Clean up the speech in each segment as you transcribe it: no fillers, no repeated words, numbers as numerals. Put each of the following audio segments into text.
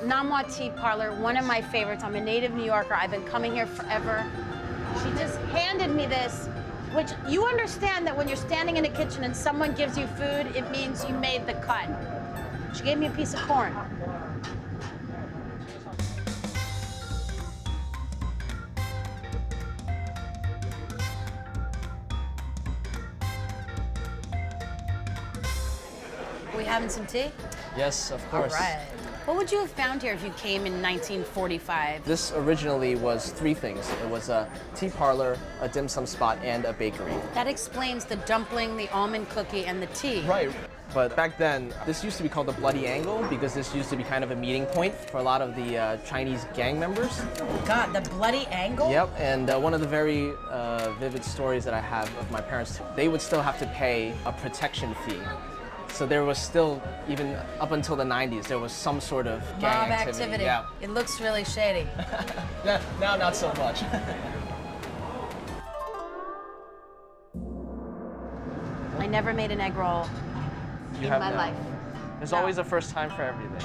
Nom Wah Tea Parlor, one of my favorites. I'm a native New Yorker. I've been coming here forever. She just handed me this, which you understand that when you're standing in the kitchen and someone gives you food, it means you made the cut. She gave me a piece of corn. Are we having some tea? Yes, of course. All right. What would you have found here if you came in 1945? This originally was three things. It was a tea parlor, a dim sum spot, and a bakery. That explains the dumpling, the almond cookie, and the tea. Right. But back then, this used to be called the Bloody Angle because this used to be kind of a meeting point for a lot of the Chinese gang members. God, the Bloody Angle? Yep, and one of the very vivid stories that I have of my parents, they would still have to pay a protection fee. So there was still, even up until the 90s, there was some sort of gang activity. Yeah. It looks really shady. Now, not so much. I never made an egg roll in my life. There's always a first time for everything.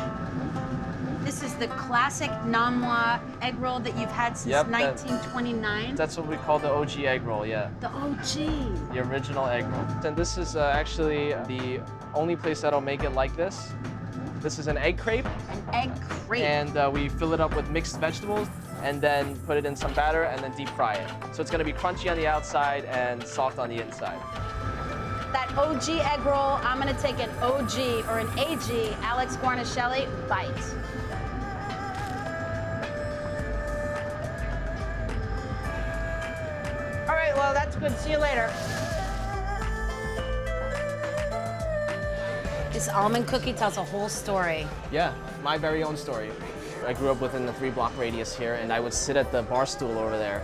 This is the classic Nom Wah egg roll that you've had since 1929? That's what we call the OG egg roll, yeah. The OG. The original egg roll. And this is actually the only place that'll make it like this. This is an egg crepe. An egg crepe. And we fill it up with mixed vegetables and then put it in some batter and then deep fry it. So it's gonna be crunchy on the outside and soft on the inside. That OG egg roll, I'm gonna take an OG or an AG, Alex Guarnaschelli, bite. All right, well, that's good. See you later. This almond cookie tells a whole story. Yeah, my very own story. I grew up within the 3-block radius here, and I would sit at the bar stool over there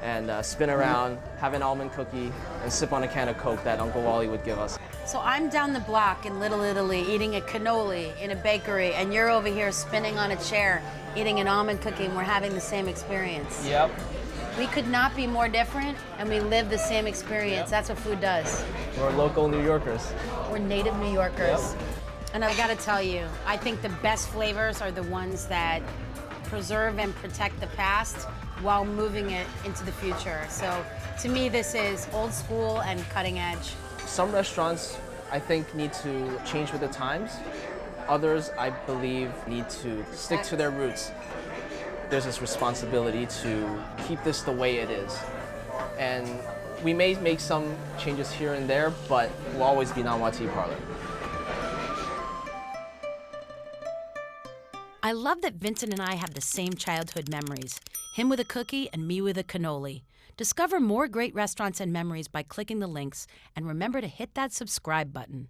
and spin around, have an almond cookie, and sip on a can of Coke that Uncle Wally would give us. So I'm down the block in Little Italy eating a cannoli in a bakery, and you're over here spinning on a chair eating an almond cookie, and we're having the same experience. Yep. We could not be more different, and we live the same experience. Yep. That's what food does. We're local New Yorkers. We're native New Yorkers. Yep. And I gotta tell you, I think the best flavors are the ones that preserve and protect the past while moving it into the future. So to me, this is old school and cutting edge. Some restaurants, I think, need to change with the times. Others, I believe, need to stick to their roots. There's this responsibility to keep this the way it is. And we may make some changes here and there, but we'll always be Nom Wah Tea Parlor. I love that Vincent and I have the same childhood memories. Him with a cookie and me with a cannoli. Discover more great restaurants and memories by clicking the links, and remember to hit that subscribe button.